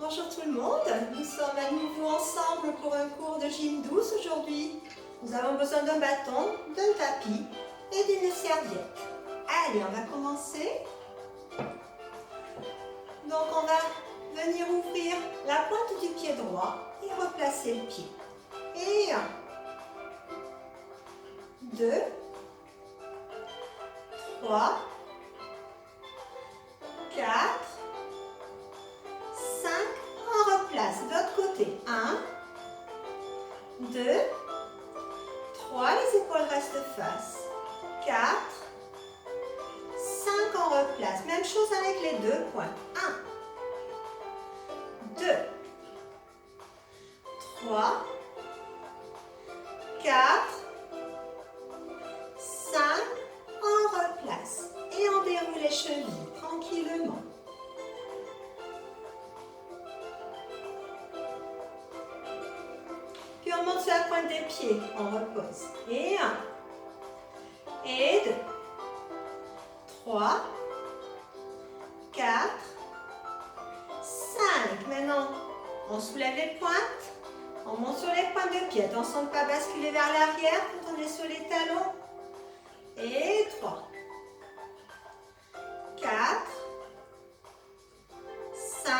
Bonjour tout le monde, nous sommes à nouveau ensemble pour un cours de gym douce aujourd'hui. Nous avons besoin d'un bâton, d'un tapis et d'une serviette. Allez, on va commencer. Donc on va venir ouvrir la pointe du pied droit et replacer le pied. Et 1, 2, 3, 4, 5, on replace de l'autre côté. 1, 2, 3, les épaules restent face. 4, 5, on replace. Même chose avec les deux points. 1, 2, 3, 4, 5, on replace. Et on déroule les chevilles tranquillement. Puis on monte sur la pointe des pieds, on repose. Et 1, et 2, 3, 4, 5. Maintenant, on soulève les pointes, on monte sur les pointes de pied. Attention de ne pas basculer vers l'arrière quand on est sur les talons. Et 3, 4, 5.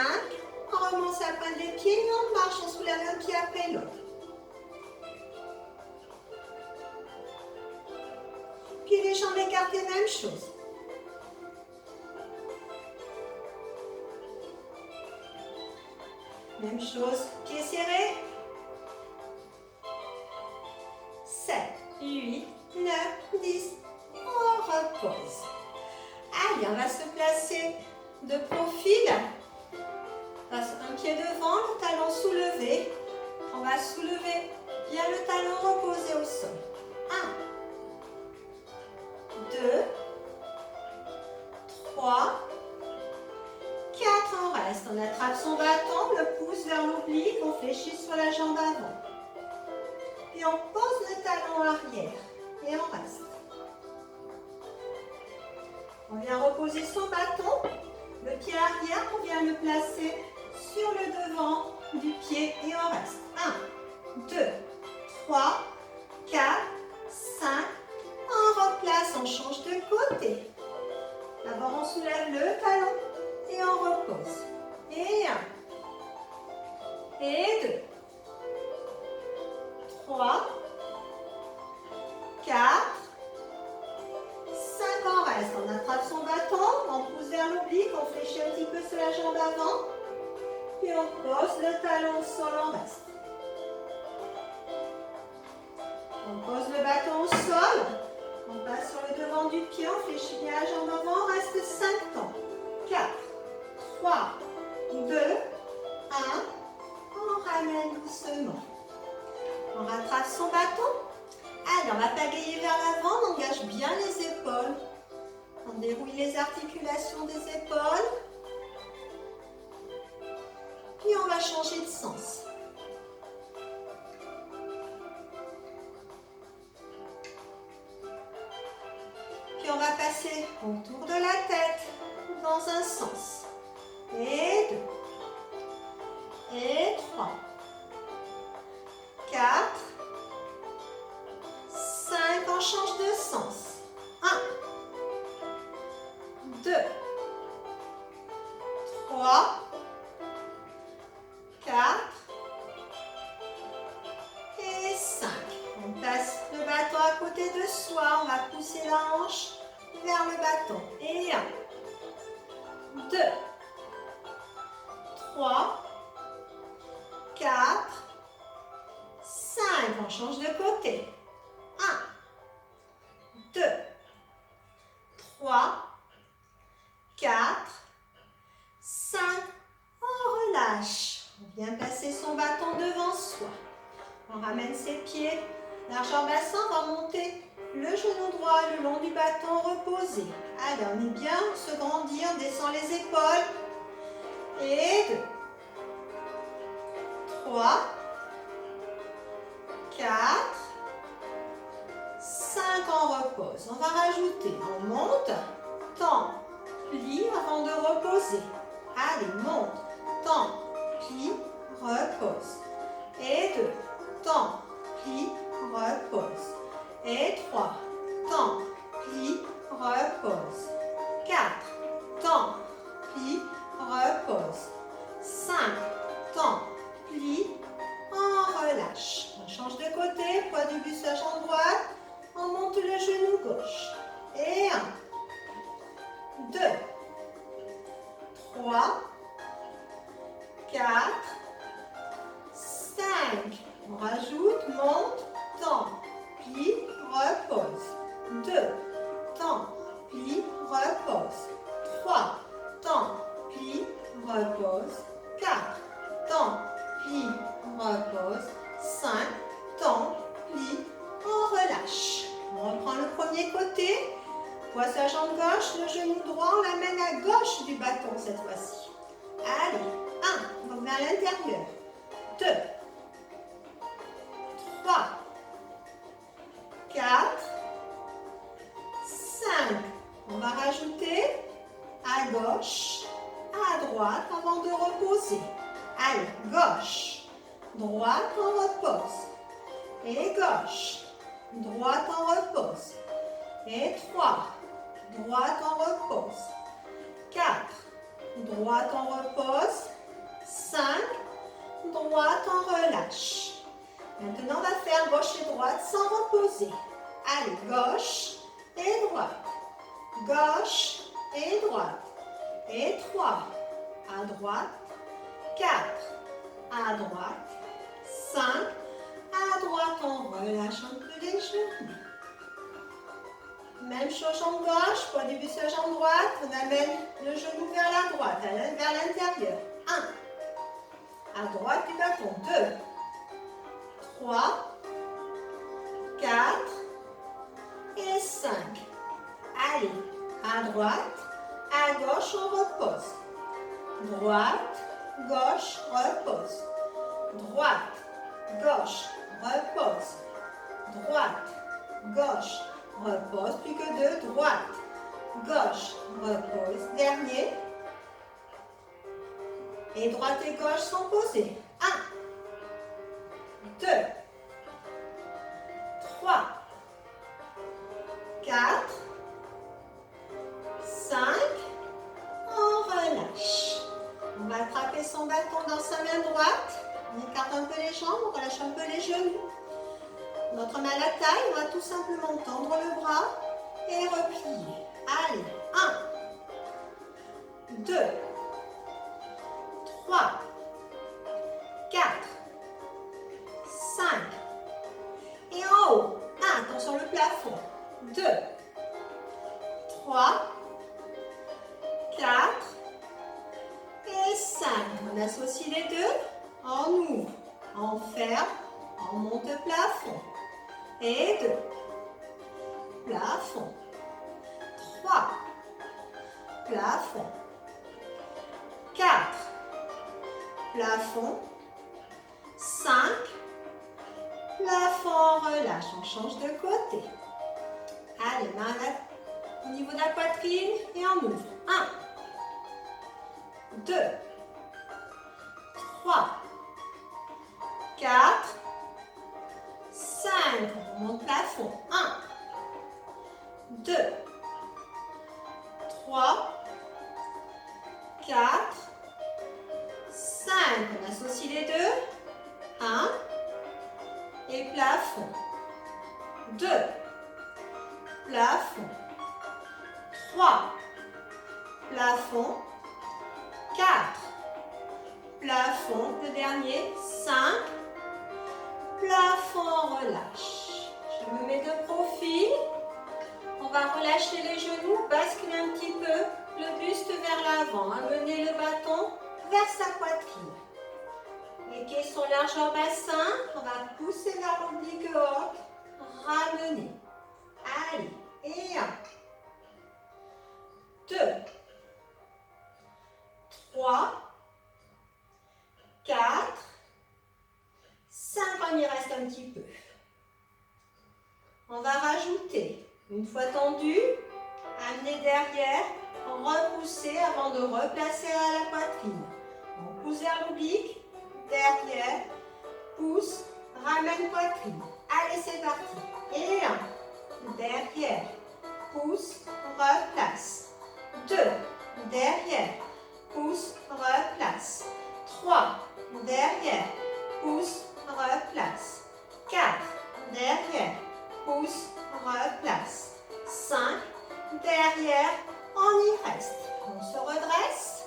On remonte sur la pointe des pieds et on marche, on soulève un pied après l'autre. Puis les jambes écartées, même chose. Même chose, pieds serrés. 7, 8, 9, 10. On repose. Allez, on va se placer de profil. Un pied devant, le talon soulevé. On va soulever bien le talon reposé au sol. 1, 2, 3, 4, on reste. On attrape son bâton, le pouce vers l'oblique, on fléchit sur la jambe avant. Puis on pose le talon arrière et on reste. On vient reposer son bâton, le pied arrière, on vient le placer sur le devant du pied et on reste. 1, 2, 3, 4, 5, on replace, on change de côté. D'abord on soulève le talon et on repose. Et 1, et 2, 3, 4, 5, on reste. On attrape son bâton, on pousse vers l'oblique, on fléchit un petit peu sur la jambe avant. Puis on pose le talon au sol, on reste. On pose le bâton au sol. On passe sur le devant du pied, on fléchit bien la jambe avant, on reste 5 temps. 4, 3, 2, 1. On ramène doucement. On rattrape son bâton. Allez, on va pagayer vers l'avant, on engage bien les épaules. On déroule les articulations des épaules. Puis on va changer de sens. Puis on va passer autour de la tête dans un sens. Et 2. Et 3. 4. 5. On change de sens. 1. 2. 3. 4. Et 5. On place le bâton à côté de soi. On va pousser la hanche vers le bâton. Et 1, 2, 3, 4, 5. On change de côté. 1, 2, 3, 4, 5. On relâche. On vient placer son bâton devant soi. On ramène ses pieds largeur bassin. On va monter le genou droit le long du bâton reposé. Allez, on est bien, on se grandit, on descend les épaules. Et 2, 3, 4, 5, on repose. On va rajouter, on monte, tend, plie avant de reposer. Allez, monte, tend, 4, 5. On rajoute, monte, tend, plie, repose. 2, tend, plie, repose. 3, tend, plie, repose. 4, tend, plie, repose. 5, tend, plie, on relâche. On reprend le premier côté. Poids sa jambe gauche, le genou droit, on l'amène à gauche du bâton cette fois-ci. Allez, 1, on va vers l'intérieur. 2, 3, 4, 5. On va rajouter à gauche, à droite avant de reposer. Allez, gauche, droite, on repose. Et gauche, droite, on repose. Et 3, droite, on repose. 4, droite, on repose. 5, droite, on relâche. Maintenant, on va faire gauche et droite sans reposer. Allez, gauche et droite. Gauche et droite. Et 3, à droite. 4, à droite. 5, à droite, on relâche un peu les genoux. Même chose, jambe gauche, poids du buste sur jambe droite, on amène le genou vers la droite, vers l'intérieur. 1, à droite du bâton. 2, 3, 4 et 5. Allez, à droite, à gauche, on repose. Droite, gauche, repose. Droite, gauche, repose. Droite, gauche, repose. Plus que 2, droite, gauche, repose. Dernier. Et droite et gauche sont posées. 1, 2, 3, 4, 5, on relâche. On va attraper son bâton dans sa main droite, on écarte un peu les jambes, on relâche un peu les genoux. Notre main à la taille, on va tout simplement tendre le bras et replier. Allez, 1, 2, 3, 4, 5. Et en haut, 1, attention le plafond. 2, 3, 4 et 5. On associe les deux, on ouvre, on ferme, on monte le plafond. Et 2, plafond. 3, plafond. 4, plafond. 5, plafond, on relâche, on change de côté. Allez, main au niveau de la poitrine et on ouvre. 1, 2, 3, 4, 5. On monte plafond. 1, 2, 3, 4, 5. On associe les deux. 1 et plafond. 2, plafond. 3, plafond. 4, plafond. Le dernier. 5, plafond, relâche. Je me mets de profil. On va relâcher les genoux, basculer un petit peu le buste vers l'avant. Amener le bâton vers sa poitrine. Les pieds sont largeur bassin. On va pousser vers l'oblique haut. Ramener. Allez. Et 1, 2, 3, 4, 5. On y reste un petit peu. On va rajouter, une fois tendu, amener derrière, repousser avant de replacer à la poitrine. On pousse vers l'oblique. Derrière, pousse, ramène poitrine. Allez, c'est parti. Et 1, derrière, pousse, replace. 2, derrière, pousse, replace. 3, derrière, pousse, replace. 4, derrière, pousse, replace. 5, derrière, on y reste. On se redresse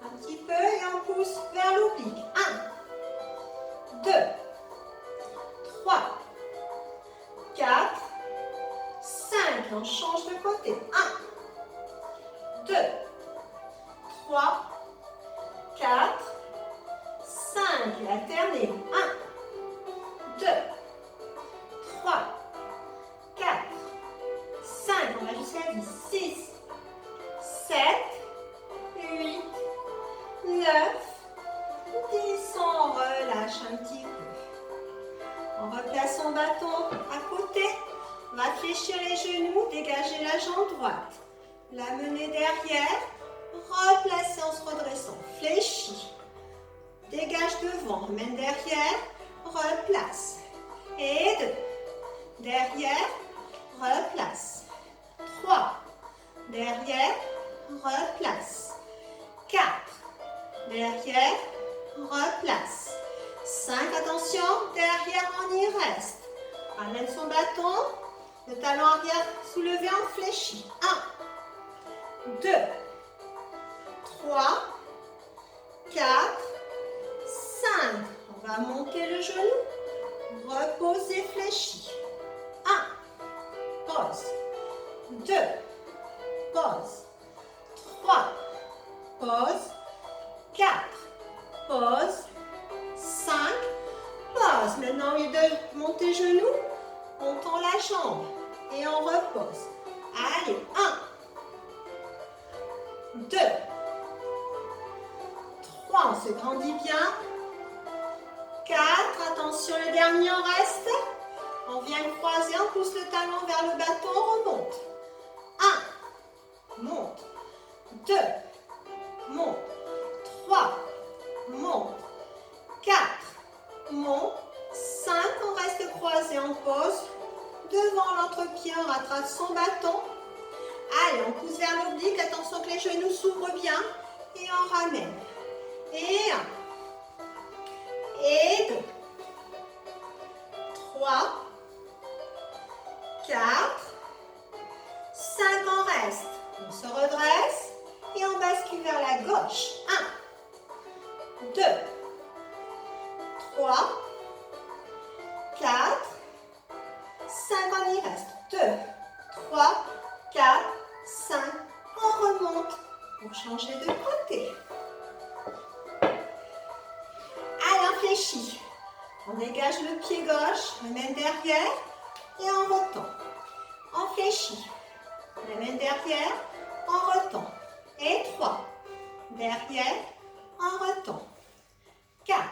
un petit peu et on pousse vers l'oblique. 1, 2, 3, 4, 5. On change de côté. 1, 2, 3, 4, 5. Alternez. 1, 2, 3, 4, 5. On va jusqu'à 10. 6, 7, 8, 9, 10. On relâche un petit peu. On replace son bâton à côté. On va fléchir les genoux, dégager la jambe droite. L'amener derrière. Replacer en se redressant. Fléchis. Dégage devant. Ramène derrière. Replace. Et 2. Derrière. Replace. 3. Derrière. Replace. 4. Derrière. Replace. 5. Attention. Derrière, on y reste. Ramène son bâton. Le talon arrière soulevé en fléchi. 1, 2, 3, 4, 5. On va monter le genou. Reposer fléchi. 1. Pause. 2. Pause. 3. Pause. 4. Pause. 5. Pause. Maintenant, au lieu de monter genou, on tend la jambe et on repose. Allez, 1, 2, 3, on se grandit bien. 4, attention, le dernier, on reste. On vient croiser, on pousse le talon vers le bâton, on remonte. 1, monte. 2, monte. 3, monte. 4, monte. 5, on reste croisé, on pose. Devant l'autre pied, on rattrape son bâton. Allez, on pousse vers l'oblique. Attention que les genoux s'ouvrent bien. Et on ramène. Et 1. Et 2. 3. 4. 5, on reste. On se redresse. Et on bascule vers la gauche. 1. 2. 3. 4. 5, on y reste. 2, 3, 4, 5. On remonte pour changer de côté. Allez, on fléchit. On dégage le pied gauche, on mène derrière et on retend. On fléchit. On mène derrière, on retend. Et 3. Derrière, on retend. 4.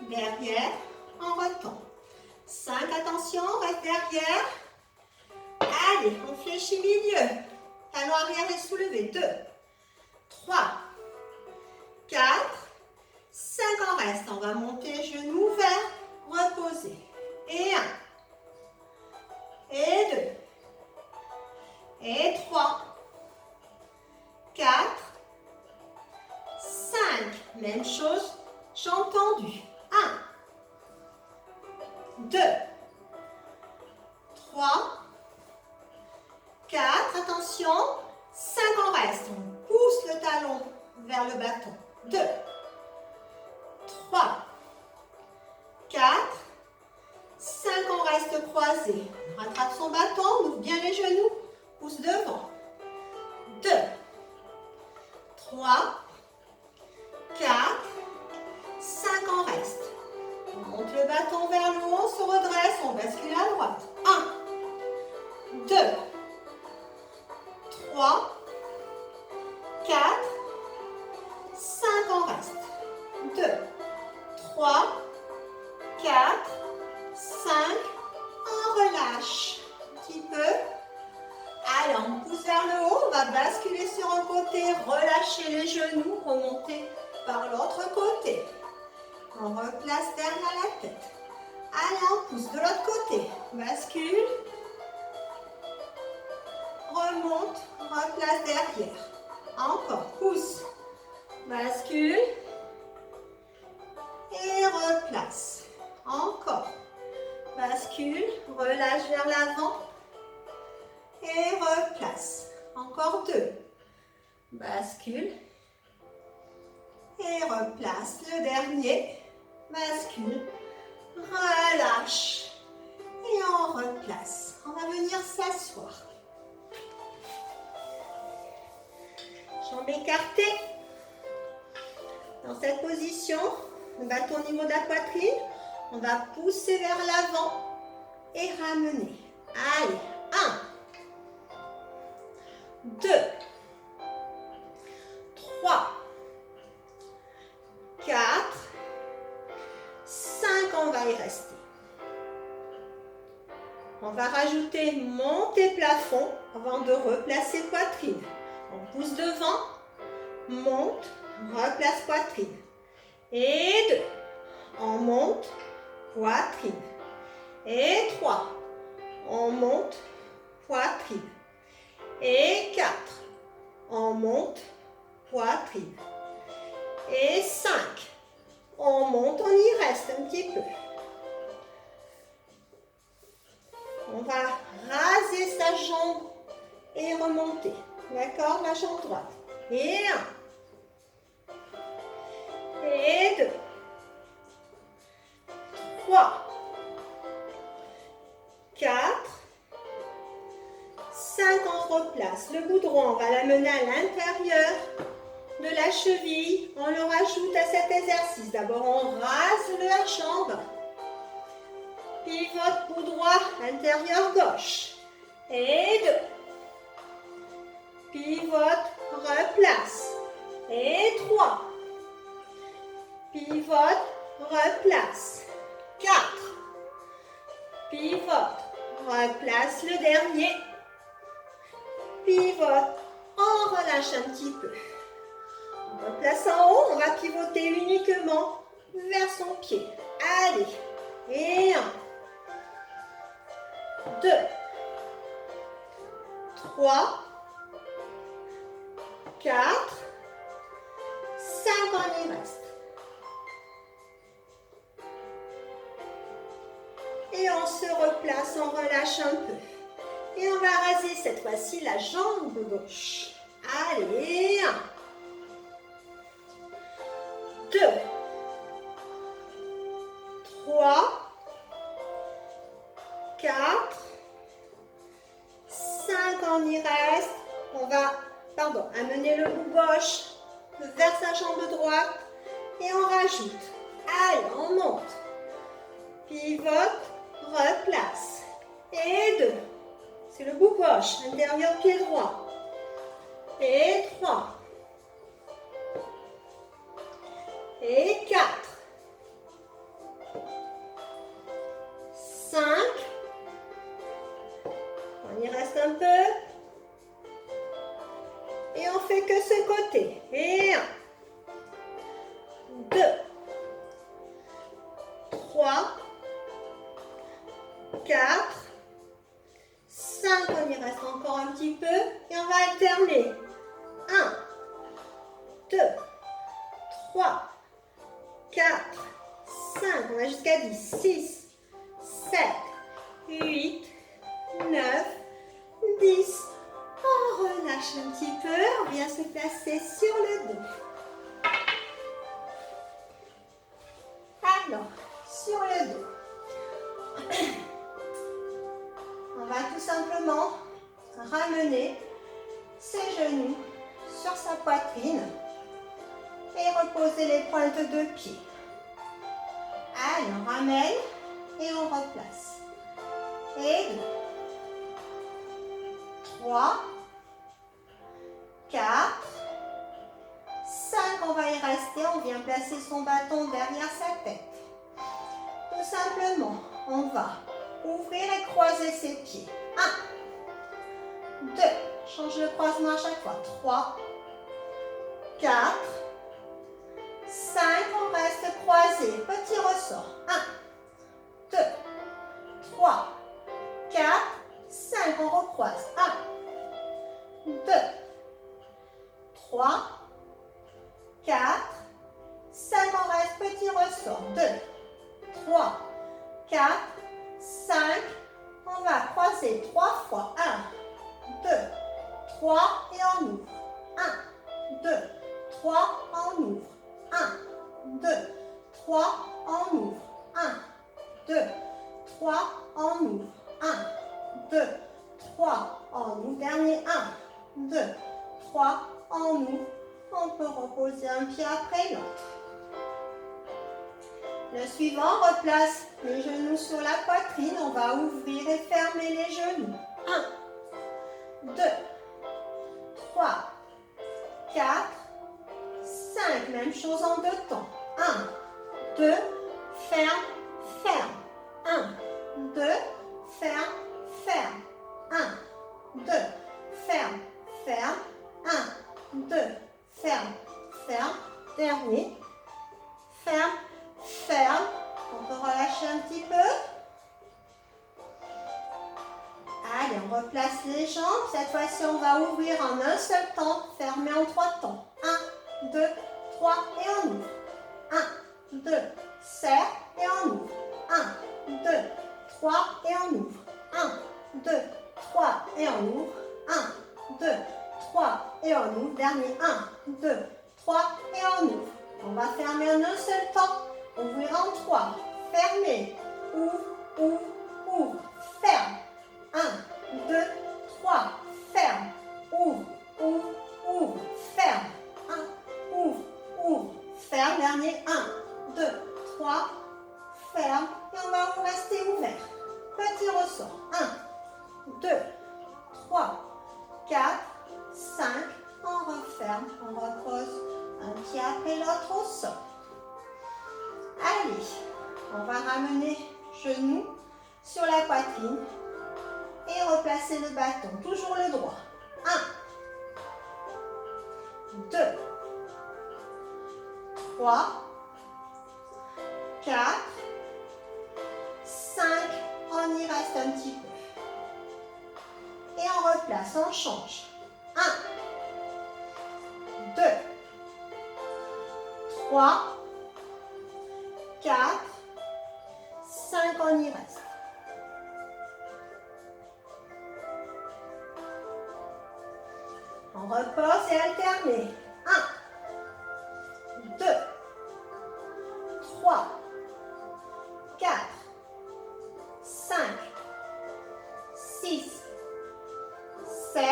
Derrière, on retend. 5, attention, on reste derrière. Allez, on fléchit milieu. Talon arrière est soulevé. 2, 3, 4, 5, on reste. On va monter, genoux ouverts, reposer. Et 1, et 2, et 3, 4, 5. Même chose, jambes tendues. 1, 2, 3, 4, attention, 5, on reste, on pousse le talon vers le bâton. 2, 3, 4, 5, on reste croisé. On rattrape son bâton, on ouvre bien les genoux, pousse devant. 2, 3, 4, 5, on reste. On monte le bâton vers le haut, on se redresse, on bascule à droite. 1, 2, 3, 4, 5, on reste. 2, 3, 4, 5, on relâche un petit peu. Allez, on pousse vers le haut, on va basculer sur un côté, relâcher les genoux, remonter par l'autre côté. On replace derrière la tête. Allez, on pousse de l'autre côté. Bascule. Remonte, replace derrière. Encore, pousse. Bascule. Et replace. Encore. Bascule, relâche vers l'avant. Et replace. Encore 2. Bascule. Et replace le dernier. Bascule. Relâche. Et on replace. On va venir s'asseoir. Jambes écartées. Dans cette position, le bâton au niveau de la poitrine. On va pousser vers l'avant et ramener. Allez, 1, 2, 3, 4, 5, on va y rester. On va rajouter monter plafond avant de replacer poitrine. On pousse devant, monte, replace poitrine. Et 2, on monte, poitrine. Et 3, on monte, poitrine. Et 4, on monte, poitrine. Et 5, on monte, on y reste un petit peu. On va raser sa jambe et remonter. D'accord? La jambe droite. Et 1. Et 2. 3. 4. 5, on replace. Le bout droit, on va l'amener à l'intérieur de la cheville. On le rajoute à cet exercice. D'abord, on rase la jambe. Pivote bout droit, intérieur gauche. Et 2. Pivote, replace. Et 3. Pivote, replace. 4. Pivote, replace le dernier. Pivote, on relâche un petit peu. On replace en haut, on va pivoter uniquement vers son pied. Allez, et 1, 2, 3, 4, 5, on y reste. Et on se replace, on relâche un peu. Et on va raser cette fois-ci la jambe gauche. Allez, 1, 2, 3, 4, 5, on y reste. On va, amener le bout gauche vers sa jambe droite et on rajoute. Allez, on monte. Pivote, replace. Et 2. C'est le bout gauche, intérieur pied droit. Et 3. Et 4. 5. On y reste un peu. Et on fait que ce côté. Et 1, 2, 3, 4, 5, on y reste encore un petit peu. Et on va alterner. 1, 2, 3, 4, 5, on va jusqu'à 10, 6, 7, 8, 9, 10. On relâche un petit peu, on vient se placer sur le dos. Alors, sur le dos, on va tout simplement ramener ses genoux sur sa poitrine et reposer les pointes de pied. Allez, on ramène et on replace. Et 2, 3, 4, 5, on va y rester, on vient placer son bâton derrière sa tête. Tout simplement, on va ouvrir et croiser ses pieds. 1, 2, change le croisement à chaque fois. 3, 4, 5, on reste croisé. Petit ressort. 1, 2, 3, 4, 5, on recroise. 1, 2, 3, 4, 5, on reste, petit ressort. 2, 3, 4, 5, on va croiser 3 fois. 1, 2, 3 et on ouvre. 1, 2, 3, on ouvre. 1, 3, on ouvre. 1, 2, 3, on ouvre. 1, 2, 3, on ouvre. Dernier, 1, 2, 3, on ouvre. On peut reposer un pied après l'autre. Le suivant, replace les genoux sur la poitrine. On va ouvrir et fermer les genoux. 1, 2, 3, 4, 5. Même chose en deux temps. 1, 2, ferme, ferme. 1, 2, ferme, ferme. 1, 2, ferme, ferme. 1, 2, ferme, ferme. Dernier. Ferme, ferme. On peut relâcher un petit peu. Allez, on replace les jambes. Cette fois-ci, on va ouvrir en un seul temps, fermer en 3 temps. 1, 2, 3 et on ouvre. 1, 2, serre et on ouvre. 1, 2, 3 et on ouvre. 1, 2, 3 et on ouvre. 1, 2, 3 et on ouvre. Dernier 1, 2, 3 et on ouvre. On va fermer en un seul temps. Ouvrir en 3. Fermer. Ouvre, ouvre, ouvre. Ferme. 1, 2, 3. Ferme. Ouvre, ouvre, ouvre. Ferme. 1, ouvre, ouvre. Ferme. Dernier 1, 2, 3. Ferme. Et on va rester ouvert. Petit ressort. 1, 2, 3, 4, 5. On referme. On repose un pied après l'autre au sol. Allez, on va ramener genoux sur la poitrine et replacer le bâton. Toujours le droit. 1, 2, 3, 4, 5. On y reste un petit peu. Et on replace, on change. 1, 2, 3, 4, 5, on y reste. On repose et alterne. 1, 2, 3, 4, 5, 6, 7,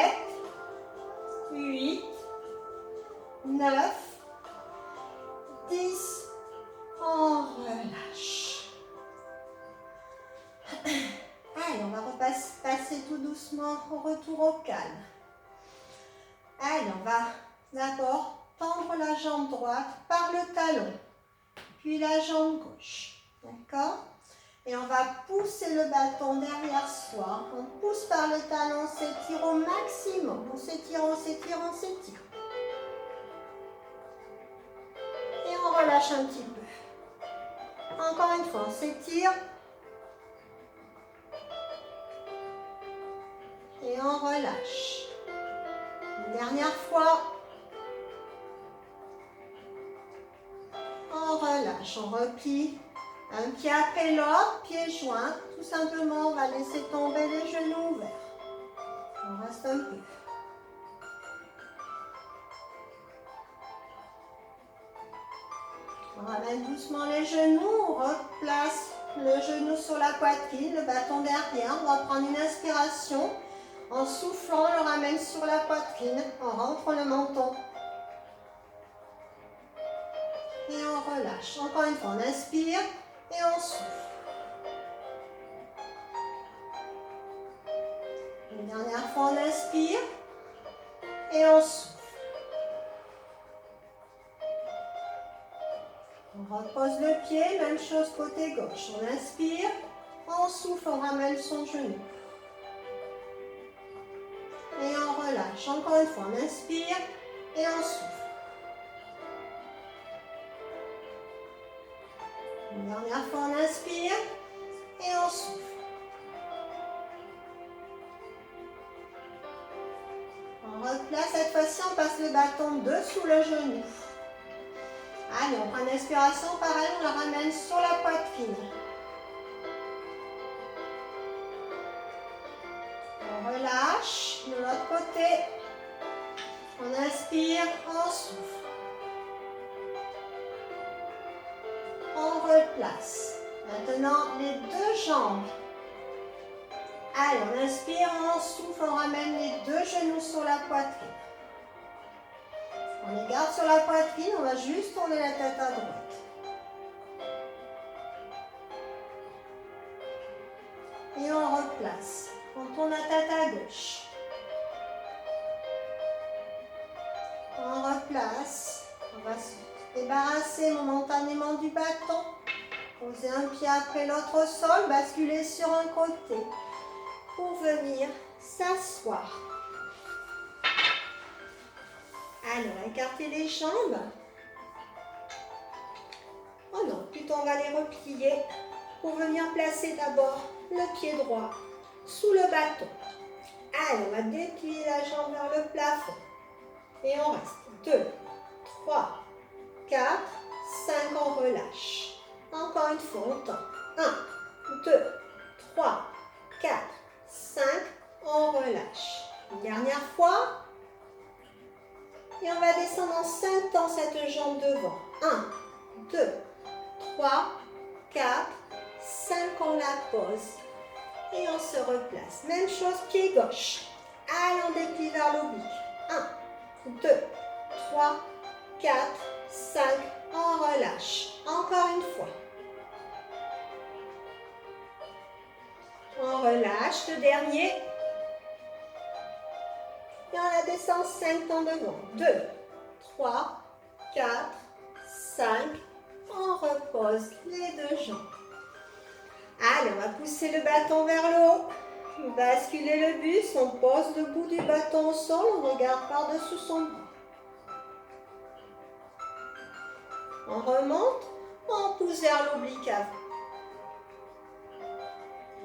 8, 9, 10. On relâche. Allez, on va repasser tout doucement au retour au calme. Allez, on va d'abord tendre la jambe droite par le talon, puis la jambe gauche. D'accord? Et on va pousser le bâton derrière soi. On pousse par le talon, on s'étire au maximum. On s'étire, on s'étire, on s'étire. Et on relâche un petit peu. Encore une fois, on s'étire. Et on relâche. Une dernière fois. On relâche, on replie. Un pied après l'autre, pieds joints. Tout simplement, on va laisser tomber les genoux ouverts. On reste un peu. On ramène doucement les genoux, on replace le genou sur la poitrine, le bâton derrière. On va prendre une inspiration. En soufflant, on le ramène sur la poitrine. On rentre le menton. Et on relâche. Encore une fois, on inspire et on souffle. Une dernière fois, on inspire et on souffle. On repose le pied, même chose côté gauche. On inspire, on souffle, on ramène son genou. Et on relâche. Encore une fois, on inspire et on souffle. Une dernière fois, on inspire et on souffle. On replace, cette fois-ci, on passe le bâton dessous le genou. Allez, on prend une inspiration, pareil, on la ramène sur la poitrine. On relâche de l'autre côté. On inspire, on souffle. On replace. Maintenant, les deux jambes. Allez, on inspire, on souffle, on ramène les deux genoux sur la poitrine. On les garde sur la poitrine, on va juste tourner la tête à droite. Et on replace. On tourne la tête à gauche. On replace. On va se débarrasser momentanément du bâton. Poser un pied après l'autre au sol, basculer sur un côté pour venir s'asseoir. Alors, écartez les jambes. Oh non, plutôt on va les replier pour venir placer d'abord le pied droit sous le bâton. Allez, on va déplier la jambe vers le plafond. Et on reste. 2, 3, 4, 5, on relâche. Encore une fois, on tend. 1, 2, 3, 4, 5, on relâche. Une dernière fois. Et on va descendre en 5 temps cette jambe devant. 1, 2, 3, 4, 5, on la pose. Et on se replace. Même chose, pied gauche. Allez, on déplie vers l'oblique. 1, 2, 3, 4, 5, on relâche. Encore une fois. On relâche, le dernier. Et on la descend 5 temps devant. 2, 3, 4, 5. On repose les deux jambes. Allez, on va pousser le bâton vers le haut. Basculer le buste. On pose le bout du bâton au sol. On regarde par-dessus son bras. On remonte. On pousse vers l'oblique avant.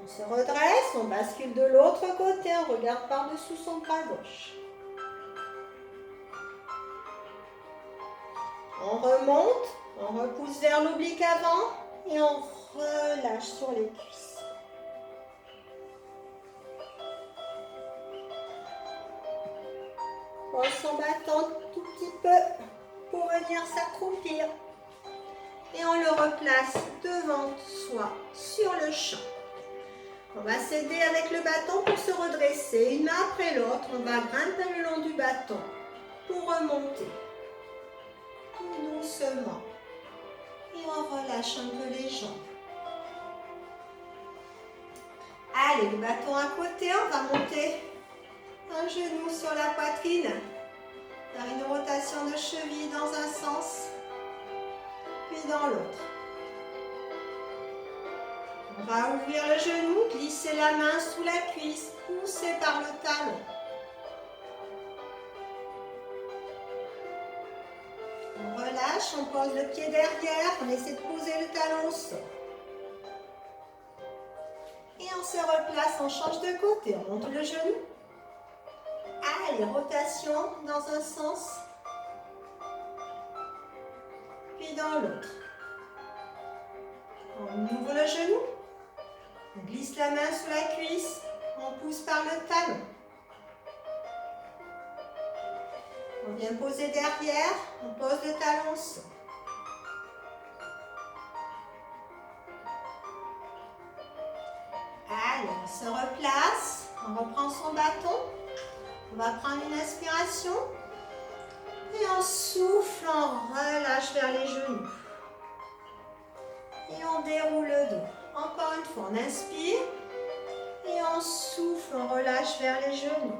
On se redresse, on bascule de l'autre côté, on regarde par-dessus son bras gauche. On remonte, on repousse vers l'oblique avant et on relâche sur les cuisses. Pose son bâton tout petit peu pour venir s'accroupir. Et on le replace devant soi, sur le champ. On va s'aider avec le bâton pour se redresser. Une main après l'autre, on va grimper le long du bâton pour remonter. Tout doucement. Et on relâche un peu les jambes. Allez, le bâton à côté, on va monter un genou sur la poitrine. Faire une rotation de cheville dans un sens, puis dans l'autre. On va ouvrir le genou, glisser la main sous la cuisse, pousser par le talon. On relâche, on pose le pied derrière, on essaie de poser le talon au sol. Et on se replace, on change de côté, on monte le genou. Allez, rotation dans un sens, puis dans l'autre. On ouvre le genou. On glisse la main sous la cuisse, on pousse par le talon. On vient poser derrière, on pose le talon au sol. Allez, on se replace, on reprend son bâton. On va prendre une inspiration et on souffle, on relâche vers les genoux. Et on déroule le dos. Encore une fois, on inspire et on souffle, on relâche vers les genoux.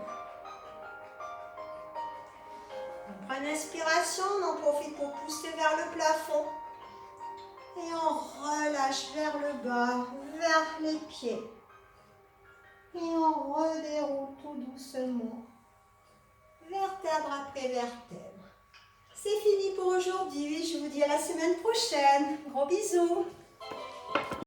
On prend une inspiration, on en profite pour pousser vers le plafond. Et on relâche vers le bas, vers les pieds. Et on redéroule tout doucement, vertèbre après vertèbre. C'est fini pour aujourd'hui, je vous dis à la semaine prochaine. Gros bisous.